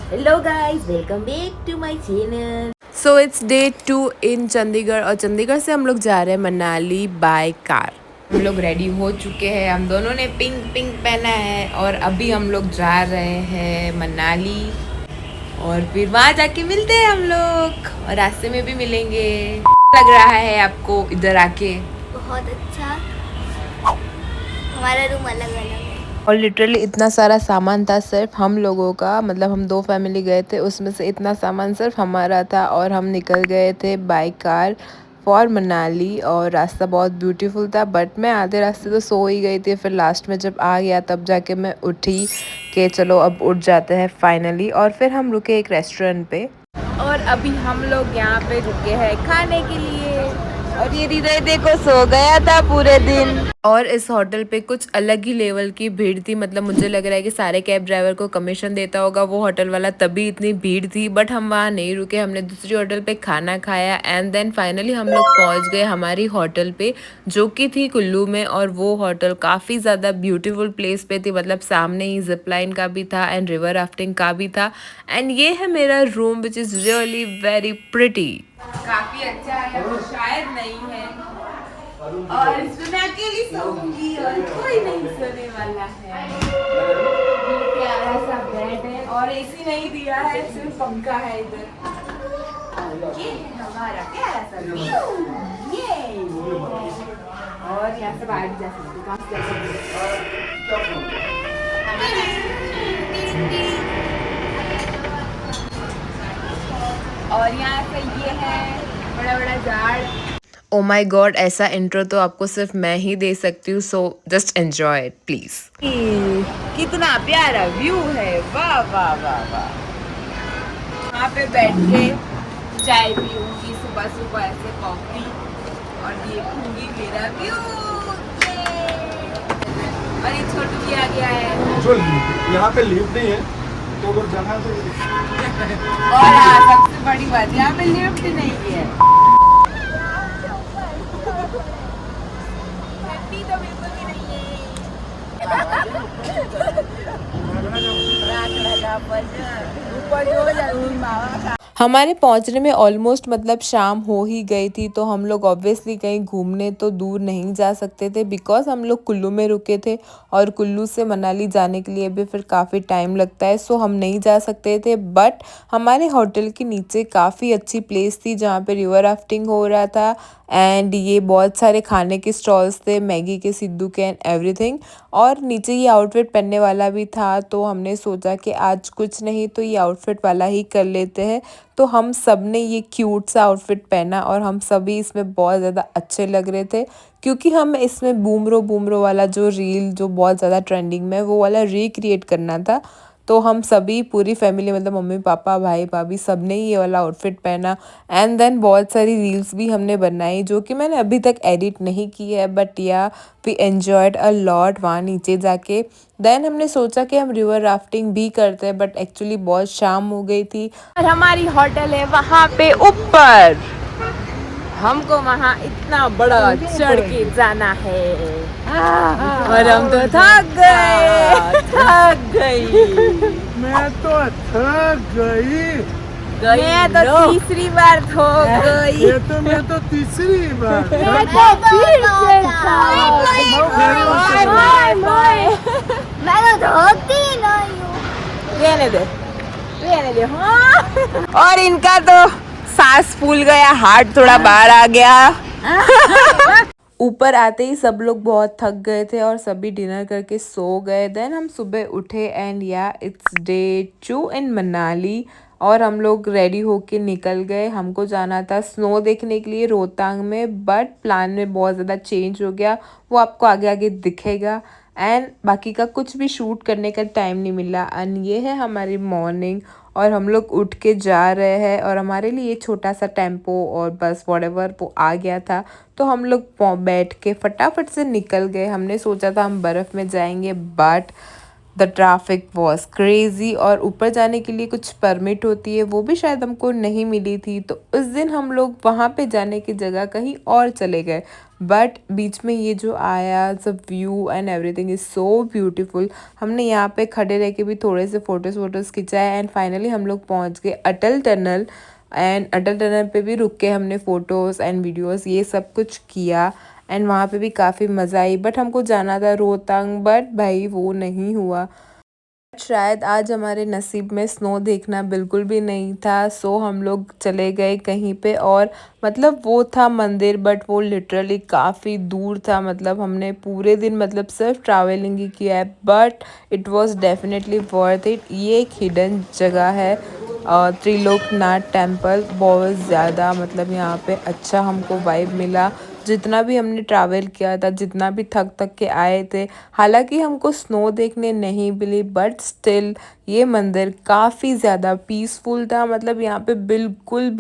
Hello guys, welcome back to my channel. So it's day 2 in Chandigarh और चंडीगढ़ से हम लोग जा रहे हैं मनाली बाय कार। हम लोग रेडी हो चुके हैं, हम दोनों ने पिंक पिंक पहना है और अभी हम लोग जा रहे हैं मनाली और फिर वहाँ जाके मिलते हैं हम लोग और रास्ते में भी मिलेंगे। लग रहा है आपको इधर आके? बहुत अच्छा। हमारा रूम अलग अलग है और लिटरली इतना सारा सामान था सिर्फ हम लोगों का, मतलब हम 2 फैमिली गए थे, उसमें से इतना सामान सिर्फ हमारा था और हम निकल गए थे बाय कार फॉर मनाली। और रास्ता बहुत ब्यूटीफुल था बट मैं आधे रास्ते तो सो ही गई थी, फिर लास्ट में जब आ गया तब जाके मैं उठी कि चलो अब उठ जाते हैं फाइनली। और फिर हम रुके एक रेस्टोरेंट पे और अभी हम लोग यहाँ पे रुके हैं खाने के लिए। और ये दीदी देखो सो गया था पूरे दिन। और इस होटल पे कुछ अलग ही लेवल की भीड़ थी, मतलब मुझे लग रहा है कि सारे कैब ड्राइवर को कमीशन देता होगा वो होटल वाला, तभी इतनी भीड़ थी। बट हम वहाँ नहीं रुके, हमने दूसरी होटल पे खाना खाया एंड देन फाइनली हम लोग पहुँच गए हमारी होटल पे जो कि थी कुल्लू में। और वो होटल काफ़ी ज़्यादा ब्यूटीफुल प्लेस पे थी, मतलब सामने ही जिप लाइन का भी था एंड रिवर राफ्टिंग का भी था। एंड ये है मेरा room which is really very pretty. काफ़ी अच्छा है, वो शायद नहीं है और इसमें मैं अकेली सोऊंगी और कोई नहीं सोने वाला है। ये प्यारा सा बेड है और एसी नहीं दिया है, सिर्फ पंखा है इधर। ये है हमारा प्यारा सा व्यू। ये और यहाँ से बाहर भी जा सकते, कहाँ से जा सकते। और यहाँ से ये है बड़ा बड़ा झाड़। ओ माई गॉड, ऐसा इंट्रो तो आपको सिर्फ मैं ही दे सकती हूँ, so just enjoy it please. कितना प्यारा व्यू है, वाह वाह वाह वाह। यहाँ पे बैठ के चाय पीऊंगी सुबह सुबह ऐसे कॉफी और देखूंगी मेरा व्यू। और ये छोटू भी आ गया है। जो यहाँ पे लिफ्ट नहीं है तो अगर जहाँ से और हाँ, सबसे बड़ी बात यहाँ पे लिफ्ट नहीं है। तो बिल्कुल भी नहीं है। हमारे पहुंचने में ऑलमोस्ट मतलब शाम हो ही गई थी, तो हम लोग ऑब्वियसली कहीं घूमने तो दूर नहीं जा सकते थे बिकॉज हम लोग कुल्लू में रुके थे और कुल्लू से मनाली जाने के लिए भी फिर काफ़ी टाइम लगता है, सो हम नहीं जा सकते थे। बट हमारे होटल के नीचे काफ़ी अच्छी प्लेस थी जहाँ पे रिवर राफ्टिंग हो रहा था एंड ये बहुत सारे खाने के स्टॉल्स थे, मैगी के, सिद्धू के एंड एवरीथिंग। और नीचे ये आउटफिट पहनने वाला भी था, तो हमने सोचा कि आज कुछ नहीं तो ये आउटफिट वाला ही कर लेते हैं। तो हम सब ने ये क्यूट सा आउटफिट पहना और हम सभी इसमें बहुत ज़्यादा अच्छे लग रहे थे क्योंकि हम इसमें बूमरो बूमरो वाला जो रील जो बहुत ज़्यादा ट्रेंडिंग में वो वाला रिक्रिएट करना था। तो हम सभी पूरी फैमिली, मतलब मम्मी पापा भाई भाभी, सब ने ये वाला आउटफिट पहना एंड देन बहुत सारी रील्स भी हमने बनाई जो कि मैंने अभी तक एडिट नहीं की है, बट या वी एन्जॉयड अ लॉट वहाँ नीचे जाके। देन हमने सोचा कि हम रिवर राफ्टिंग भी करते हैं बट एक्चुअली बहुत शाम हो गई थी और हमारी होटल है वहाँ पे ऊपर, हमको वहाँ इतना बड़ा चढ़ के जाना है और हम तो थक गई। मैं तो थक गई। मैं तो तीसरी बार थक गई। ये तो मैं तो तीसरी बार मैं तो फिर से मैं तो धोती नहीं हूँ। रहने दे हाँ। और इनका तो सांस फूल गया, हार्ट थोड़ा बाहर आ गया। ऊपर आते ही सब लोग बहुत थक गए थे और सभी डिनर करके सो गए। देन हम सुबह उठे एंड या इट्स डे 2 इन मनाली और हम लोग रेडी होके निकल गए। हमको जाना था स्नो देखने के लिए रोहतांग में, बट प्लान में बहुत ज़्यादा चेंज हो गया, वो आपको आगे आगे दिखेगा। एंड बाकी का कुछ भी शूट करने का टाइम नहीं मिला। एंड ये है हमारी मॉर्निंग और हम लोग उठ के जा रहे हैं और हमारे लिए छोटा सा टेम्पो और बस व्हाटएवर वो आ गया था, तो हम लोग बैठ के फटाफट से निकल गए। हमने सोचा था हम बर्फ़ में जाएंगे but the traffic was crazy और ऊपर जाने के लिए कुछ परमिट होती है, वो भी शायद हमको नहीं मिली थी। तो उस दिन हम लोग वहाँ पे जाने की जगह कहीं और चले गए, बट बीच में ये जो आया सब view and everything is so beautiful. हमने यहाँ पे खड़े रह के भी थोड़े से फ़ोटोज़ खिंचाए एंड फाइनली हम लोग पहुँच गए अटल टनल। एंड अटल टनल पे भी रुक के हमने फ़ोटोज़ एंड वीडियोज़ ये सब कुछ किया एंड वहाँ पे भी काफ़ी मज़ा आई। बट हमको जाना था रोहतांग, बट भाई वो नहीं हुआ। शायद आज हमारे नसीब में स्नो देखना बिल्कुल भी नहीं था, सो हम लोग चले गए कहीं पे और मतलब वो था मंदिर, बट वो लिटरली काफ़ी दूर था। मतलब हमने पूरे दिन मतलब सिर्फ ट्रैवलिंग ही किया है, but it was definitely worth it. ये एक हिडन जगह है त्रिलोकनाथ टेम्पल। बहुत ज़्यादा मतलब यहाँ पे अच्छा हमको वाइब मिला। जितना भी हमने ट्रैवल किया था, जितना भी थक के आए थे, हालांकि हमको स्नो देखने नहीं मिली, बट स्टिल ये मंदिर काफ़ी ज़्यादा पीसफुल था। मतलब यहाँ पे बिल्कुल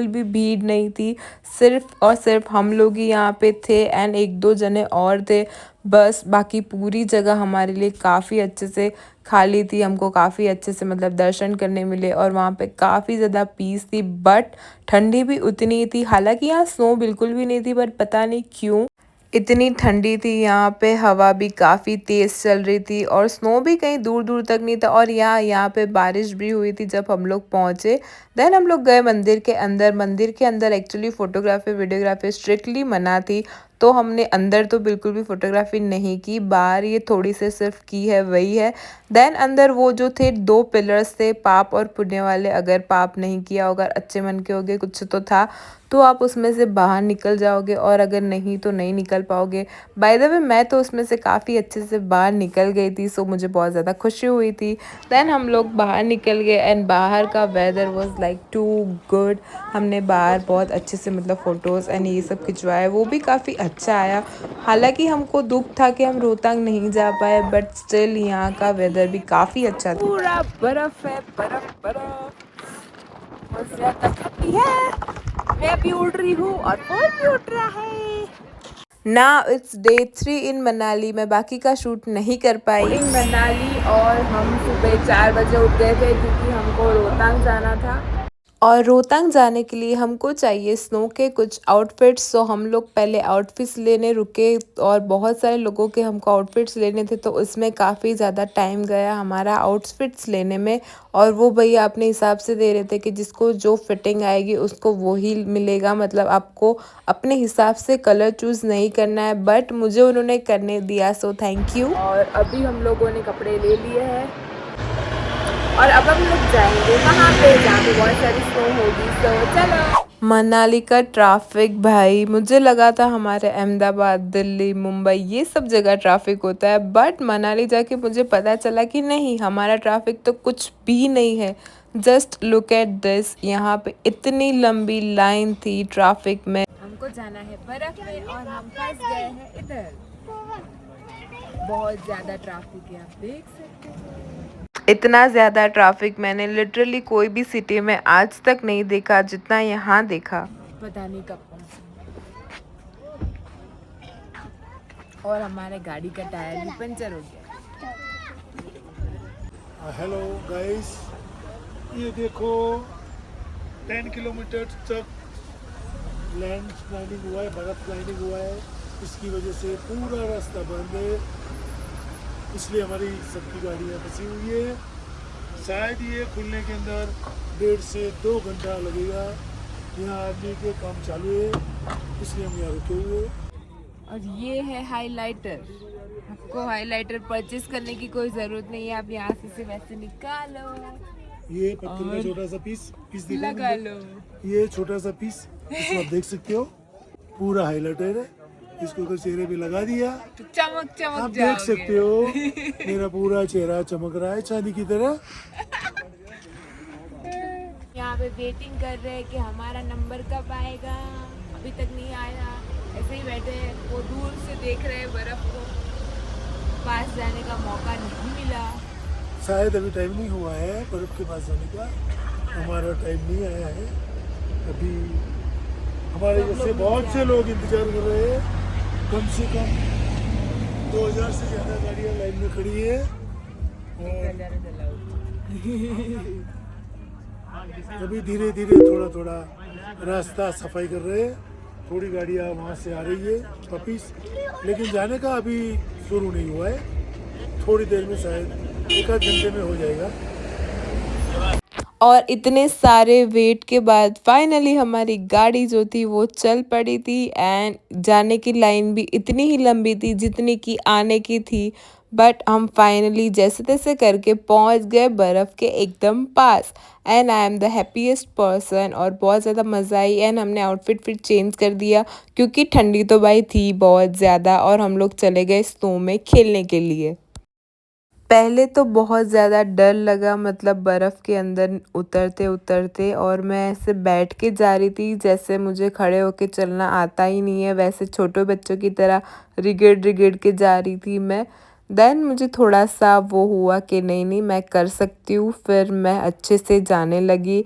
भी भीड़ नहीं थी, सिर्फ और सिर्फ हम लोग ही यहाँ पे थे एंड एक दो जने और थे बस। बाकी पूरी जगह हमारे लिए काफ़ी अच्छे से खाली थी, हमको काफ़ी अच्छे से मतलब दर्शन करने मिले और वहाँ पे काफ़ी ज़्यादा पीस थी, बट ठंडी भी उतनी ही थी। हालांकि यहाँ स्नो बिल्कुल भी नहीं थी, बट पता नहीं क्यों इतनी ठंडी थी। यहाँ पे हवा भी काफ़ी तेज़ चल रही थी और स्नो भी कहीं दूर दूर तक नहीं था। और यहाँ पे बारिश भी हुई थी जब हम लोग पहुँचे। देन हम लोग गए मंदिर के अंदर। मंदिर के अंदर एक्चुअली फ़ोटोग्राफी वीडियोग्राफी स्ट्रिक्टली मना थी, तो हमने अंदर तो बिल्कुल भी फ़ोटोग्राफी नहीं की, बाहर ये थोड़ी से सिर्फ की है वही है। देन अंदर वो जो थे 2 पिलर्स थे, पाप और पुण्य वाले। अगर पाप नहीं किया होगा, अच्छे मन के होगे, कुछ तो था, तो आप उसमें से बाहर निकल जाओगे और अगर नहीं तो नहीं निकल पाओगे। बाय द वे मैं तो उसमें से काफ़ी अच्छे से बाहर निकल गई थी, सो मुझे बहुत ज़्यादा खुशी हुई थी। देन हम लोग बाहर निकल गए एंड बाहर का weather was like too good. हमने बाहर बहुत अच्छे से मतलब फ़ोटोज़ एंड ये सब खिंचवाए, वो भी काफ़ी अच्छा आया। हालांकि हमको दुख था कि हम रोहतांग नहीं जा पाए, बट स्टिल यहाँ का वेदर भी काफ़ी अच्छा था। पूरा बर्फ़ है, बर्फ़ बहुत ज़्यादा ठंडी है। मैं भी उड़ रही हूँ और फोन भी उड़ रहा है। नाउ इट्स डे 3 इन मनाली। मैं बाकी का शूट नहीं कर पाई इन मनाली और हम सुबह 4 बजे उठ गए थे क्योंकि हमको रोहतांग जाना था। और रोहतांग जाने के लिए हमको चाहिए स्नो के कुछ आउटफिट्स, तो हम लोग पहले आउटफिट्स लेने रुके और बहुत सारे लोगों के हमको आउटफिट्स लेने थे, तो उसमें काफ़ी ज़्यादा टाइम गया हमारा आउटफिट्स लेने में। और वो भैया अपने हिसाब से दे रहे थे कि जिसको जो फिटिंग आएगी उसको वो ही मिलेगा, मतलब आपको अपने हिसाब से कलर चूज़ नहीं करना है, बट मुझे उन्होंने करने दिया, सो थैंक यू। और अभी हम लोगों ने कपड़े ले लिए हैं और अब हम लोग जाएंगे वहाँ पे जहाँ पे बहुत सारी स्नो होगी, तो चलो। मनाली का ट्रैफिक भाई, मुझे लगा था हमारे अहमदाबाद, दिल्ली, मुंबई ये सब जगह ट्रैफिक होता है, बट मनाली जाके मुझे पता चला कि नहीं, हमारा ट्रैफिक तो कुछ भी नहीं है। जस्ट लुक एट दिस, यहाँ पे इतनी लंबी लाइन थी ट्रैफिक में। हमको जाना है बर्फ में और हम फंस गए हैं इधर। बहुत ज़्यादा ट्रैफिक है, आप देख सकते हैं। इतना ज़्यादा ट्रैफिक मैंने लिटरली कोई भी सिटी में आज तक नहीं देखा जितना यहाँ देखा। पता नहीं कब पहुँचे और हमारे गाड़ी का टायर भी पंचर हो गया। हेलो गाइस, ये देखो 10 किलोमीटर तक लैंड स्लाइडिंग हुआ है, बर्फ स्लाइडिंग हुआ है। इसकी वजह से पूरा रास्ता बंद है, इसलिए हमारी सबकी गाड़ियाँ फंसी हुई है। शायद ये खुलने के अंदर 1.5 से 2 घंटा लगेगा। यहाँ आदमी के काम चालू है, इसलिए हम यहाँ रुके हुए। और ये है हाइलाइटर। आपको हाइलाइटर परचेज करने की कोई ज़रूरत नहीं है, आप यहाँ से वैसे निकालो, ये पत्थर का छोटा सा पीस लगा लो। ये छोटा सा पीस इसको आप देख सकते हो, पूरा हाइलाइटर है। इसको तो चेहरे पे लगा दिया तो चमक आप देख सकते हो, मेरा पूरा चेहरा चमक रहा है चांदी की तरह। यहाँ पे वेटिंग कर रहे हैं कि हमारा नंबर कब आएगा, अभी तक नहीं आया। ऐसे ही बैठे हैं, वो दूर से देख रहे हैं बर्फ को, पास जाने का मौका नहीं मिला। शायद अभी टाइम नहीं हुआ है बर्फ के पास जाने का, हमारा टाइम नहीं आया है अभी। हमारे जैसे बहुत से लोग इंतजार कर रहे हैं, कम से कम 2000 से ज़्यादा गाड़ियाँ लाइन में खड़ी है। अभी धीरे धीरे थोड़ा थोड़ा रास्ता सफाई कर रहे हैं। थोड़ी गाड़ियाँ वहाँ से आ रही है वापिस, लेकिन जाने का अभी शुरू नहीं हुआ है। थोड़ी देर में शायद एक आध घंटे में हो जाएगा। और इतने सारे वेट के बाद फाइनली हमारी गाड़ी जो थी वो चल पड़ी थी। एंड जाने की लाइन भी इतनी ही लंबी थी जितनी की आने की थी। बट हम फाइनली जैसे तैसे करके पहुंच गए बर्फ़ के एकदम पास। And I am the happiest person और बहुत ज़्यादा मज़ा आई। एंड हमने आउटफिट फिर चेंज कर दिया क्योंकि ठंडी तो भाई थी बहुत ज़्यादा। और हम लोग चले गए स्नो में खेलने के लिए। पहले तो बहुत ज़्यादा डर लगा, मतलब बर्फ़ के अंदर उतरते उतरते। और मैं ऐसे बैठ के जा रही थी, जैसे मुझे खड़े होके चलना आता ही नहीं है, वैसे छोटे बच्चों की तरह रिगिड़ रिगिड़ के जा रही थी मैं। देन मुझे थोड़ा सा वो हुआ कि नहीं नहीं मैं कर सकती हूँ। फिर मैं अच्छे से जाने लगी।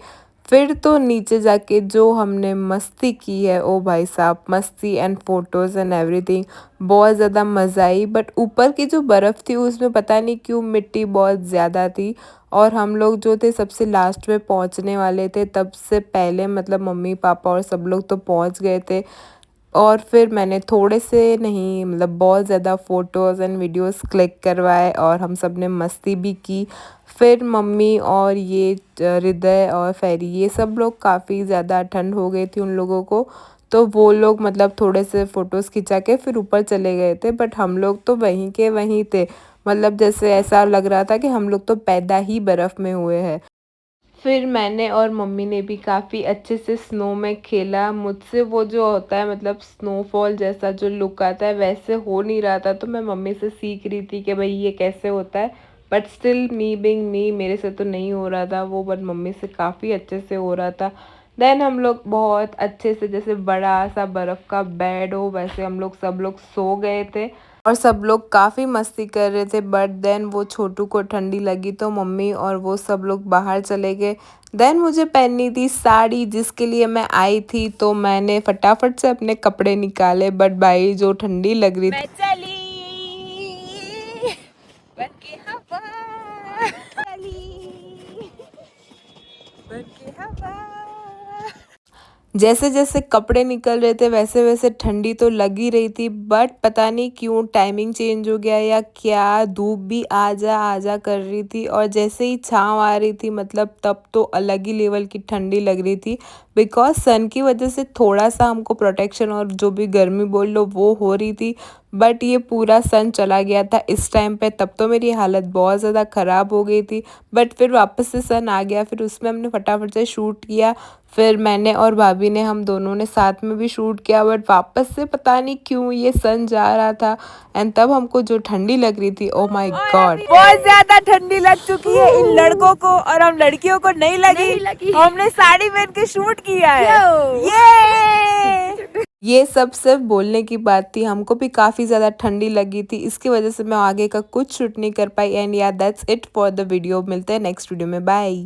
फिर तो नीचे जाके जो हमने मस्ती की है, ओ भाई साहब, मस्ती एंड फोटोज़ एंड एवरीथिंग, बहुत ज़्यादा मज़ा आई। बट ऊपर की जो बर्फ़ थी उसमें पता नहीं क्यों मिट्टी बहुत ज़्यादा थी। और हम लोग जो थे सबसे लास्ट में पहुंचने वाले थे, तब से पहले मतलब मम्मी पापा और सब लोग तो पहुंच गए थे। और फिर मैंने थोड़े से नहीं मतलब बहुत ज़्यादा फ़ोटोज़ एंड वीडियोस क्लिक करवाए और हम सब ने मस्ती भी की। फिर मम्मी और ये हृदय और फेरी ये सब लोग काफ़ी ज़्यादा ठंड हो गई थी उन लोगों को, तो वो लोग मतलब थोड़े से फ़ोटोज़ खिंचा के फिर ऊपर चले गए थे। बट हम लोग तो वहीं के वहीं थे, मतलब जैसे ऐसा लग रहा था कि हम लोग तो पैदा ही बर्फ़ में हुए हैं। फिर मैंने और मम्मी ने भी काफ़ी अच्छे से स्नो में खेला। मुझसे वो जो होता है मतलब स्नोफॉल जैसा जो लुक आता है वैसे हो नहीं रहा था, तो मैं मम्मी से सीख रही थी कि भाई ये कैसे होता है। बट स्टिल मी बिंग मी, मेरे से तो नहीं हो रहा था वो, बट मम्मी से काफ़ी अच्छे से हो रहा था। देन हम लोग बहुत अच्छे से, जैसे बड़ा सा बर्फ़ का बेड हो वैसे हम लोग सब लोग सो गए थे। और सब लोग काफ़ी मस्ती कर रहे थे। बट देन वो छोटू को ठंडी लगी तो मम्मी और वो सब लोग बाहर चले गए। देन मुझे पहननी थी साड़ी जिसके लिए मैं आई थी, तो मैंने फटाफट से अपने कपड़े निकाले। बट भाई जो ठंडी लग रही थी, जैसे जैसे कपड़े निकल रहे थे वैसे वैसे ठंडी तो लग ही रही थी। बट पता नहीं क्यों टाइमिंग चेंज हो गया या क्या, धूप भी आ जा कर रही थी। और जैसे ही छाँव आ रही थी मतलब तब तो अलग ही लेवल की ठंडी लग रही थी। बिकॉज सन की वजह से थोड़ा सा हमको प्रोटेक्शन और जो भी गर्मी बोल लो वो हो रही थी। बट ये पूरा सन चला गया था इस टाइम पे, तब तो मेरी हालत बहुत ज़्यादा ख़राब हो गई थी। बट फिर वापस से सन आ गया, फिर उसमें हमने फटाफट से शूट किया। फिर मैंने और भाभी ने, हम दोनों ने साथ में भी शूट किया। बट वापस से पता नहीं क्यों ये सन जा रहा था। एंड तब हमको जो ठंडी लग रही थी, ओ माय गॉड, बहुत ज्यादा ठंडी लग चुकी है इन लड़कों को, और हम लड़कियों को नहीं लगी। हमने साड़ी पहन के शूट किया है। ये सब सिर्फ बोलने की बात थी, हमको भी काफ़ी ज़्यादा ठंडी लगी थी। इसकी वजह से मैं आगे का कुछ शूट नहीं कर पाई। एंड या that's it for the video. मिलते हैं नेक्स्ट वीडियो में, बाय।